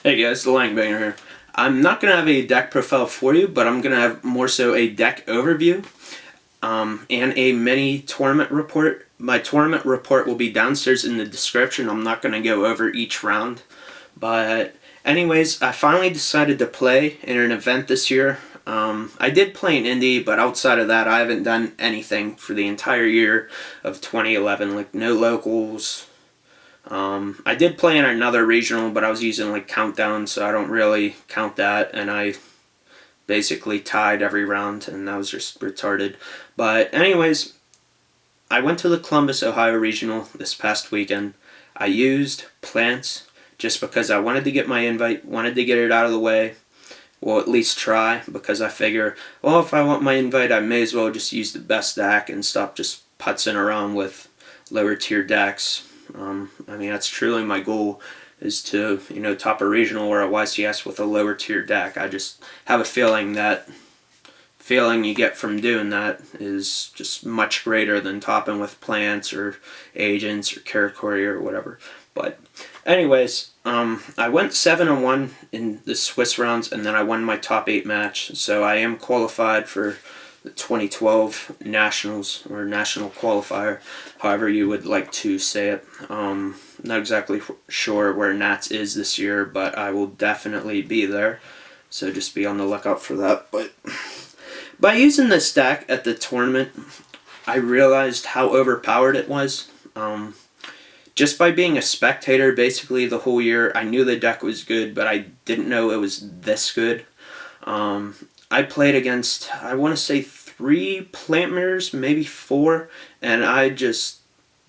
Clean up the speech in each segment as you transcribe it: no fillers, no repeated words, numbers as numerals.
Hey guys, the Langbanger here. I'm not going to have a deck profile for you, but I'm going to have more so a deck overview and a mini tournament report. My tournament report will be downstairs in the description. I'm not going to go over each round. But anyways, I finally decided to play in an event this year. I did play in Indy, but outside of that, I haven't done anything for the entire year of 2011. Like, no locals. I did play in another regional, but I was using like countdown, so I don't really count that, and I basically tied every round, and that was just retarded. But anyways, I went to the Columbus, Ohio regional this past weekend. I used plants just because I wanted to get my invite, wanted to get it out of the way. Well, at least try, because I figure, well, if I want my invite, I may as well just use the best deck and stop just putzing around with lower tier decks. I mean, that's truly my goal, is to, top a regional or a YCS with a lower tier deck. I just have a feeling that feeling you get from doing that is just much greater than topping with plants or agents or Karakuri or whatever. But anyways, I went 7-1 in the Swiss rounds, and then I won my top 8 match, so I am qualified for the 2012 Nationals, or National Qualifier, however you would like to say it. Not exactly sure where Nats is this year, but I will definitely be there, so just be on the lookout for that. But by using this deck at the tournament, I realized how overpowered it was. Just by being a spectator basically the whole year, I knew the deck was good, but I didn't know it was this good. I played against, I want to say 3 plant mirrors, maybe 4, and I just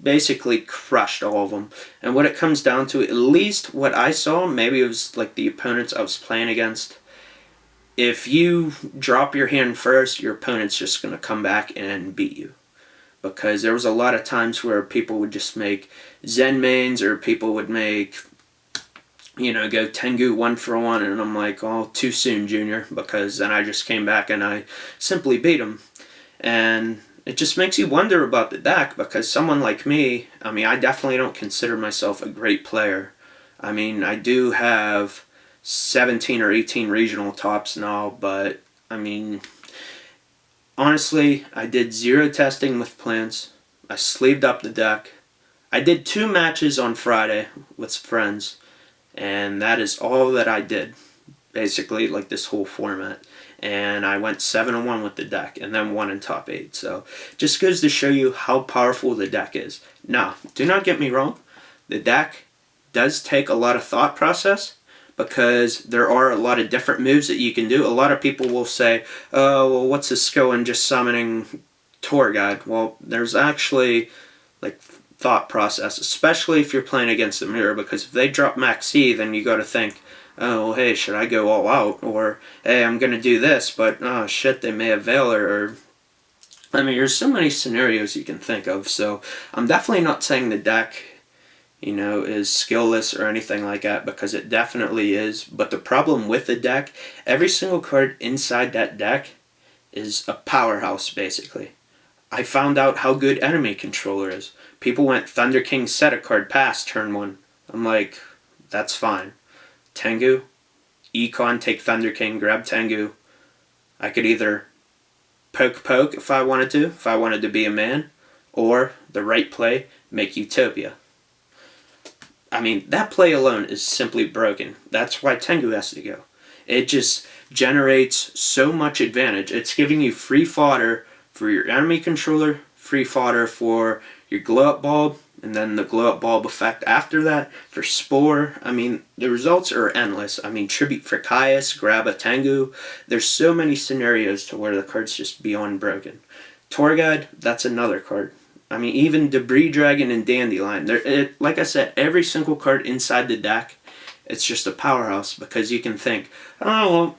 basically crushed all of them. And what it comes down to, at least what I saw, maybe it was like the opponents I was playing against, if you drop your hand first, your opponent's just going to come back and beat you. Because there was a lot of times where people would just make Zen mains, or people would make, go Tengu 1-for-1, and I'm like, oh, too soon, Junior, because then I just came back and I simply beat him. And it just makes you wonder about the deck, because someone like me, I mean, I definitely don't consider myself a great player. I mean, I do have 17 or 18 regional tops now, but, I mean, honestly, I did 0 testing with plants. I sleeved up the deck. I did 2 matches on Friday with friends, and that is all that I did, basically, like this whole format. And I went 7-1 with the deck, and then won in top 8. So, just goes to show you how powerful the deck is. Now, do not get me wrong. The deck does take a lot of thought process, because there are a lot of different moves that you can do. A lot of people will say, oh, well, what's the skill in just summoning Tour Guide? Well, there's actually like thought process, especially if you're playing against a mirror, because if they drop Max C, then you got to think, oh, well, hey, should I go all out? Or, hey, I'm going to do this, but, oh, shit, they may have Valor, or, I mean, there's so many scenarios you can think of. So I'm definitely not saying the deck, is skillless or anything like that, because it definitely is. But the problem with the deck, every single card inside that deck is a powerhouse, basically. I found out how good enemy controller is. People went Thunder King, set a card past turn 1. I'm like, that's fine. Tengu, E-Con, take Thunder King, grab Tengu. I could either poke if I wanted to be a man, or the right play, make Utopia. I mean, that play alone is simply broken. That's why Tengu has to go. It just generates so much advantage. It's giving you free fodder for your enemy controller, free fodder for your glow-up bulb, and then the glow-up bulb effect after that for Spore. I mean, the results are endless. I mean, Tribute for Caius, grab a Tengu. There's so many scenarios to where the card's just beyond broken. Tour Guide, that's another card. I mean, even Debris Dragon and Dandelion. Like I said, every single card inside the deck, it's just a powerhouse, because you can think, oh, well,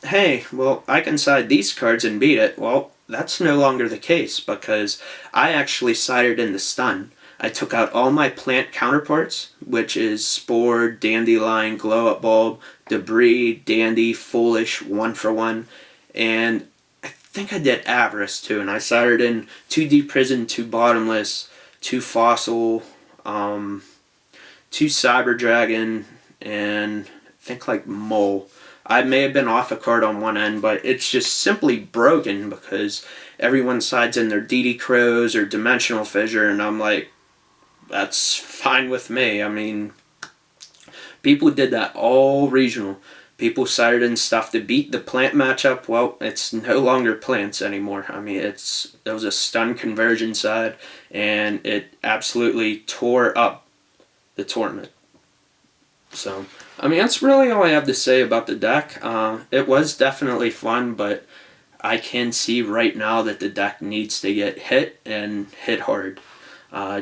hey, well, I can side these cards and beat it. Well, that's no longer the case, because I actually sided in the stun. I took out all my plant counterparts, which is Spore, Dandelion, Glow-Up Bulb, Debris, Dandy, Foolish, 1-for-1, and I think I did Avarice too, and I sided in 2 Deep Prison, 2 Bottomless, 2 Fossil, 2 Cyber Dragon, and think like mole. I may have been off a card on one end, but it's just simply broken because everyone sides in their DD Crows or Dimensional Fissure, and I'm like, that's fine with me. I mean, people did that all regional. People sided in stuff to beat the plant matchup. Well, it's no longer plants anymore. I mean, it was a stun conversion side, and it absolutely tore up the tournament. So, I mean, that's really all I have to say about the deck. It was definitely fun, but I can see right now that the deck needs to get hit, and hit hard.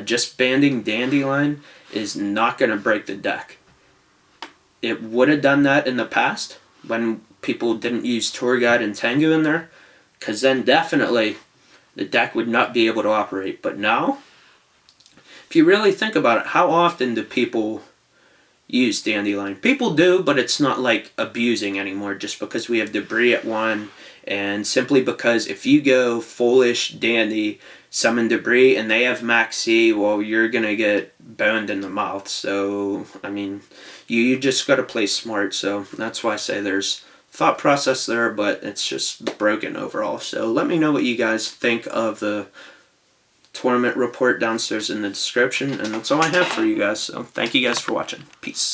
Just banning Dandelion is not going to break the deck. It would have done that in the past when people didn't use Tour Guide and Tengu in there, because then definitely the deck would not be able to operate. But now, if you really think about it, how often do people use Dandelion? People do, but it's not like abusing anymore just because we have Debris at 1, and simply because if you go foolish Dandy, summon Debris, and they have Max C, well, you're going to get boned in the mouth. So, I mean, you just got to play smart. So that's why I say there's thought process there, but it's just broken overall. So let me know what you guys think of the tournament report downstairs in the description, and that's all I have for you guys. So thank you guys for watching. Peace.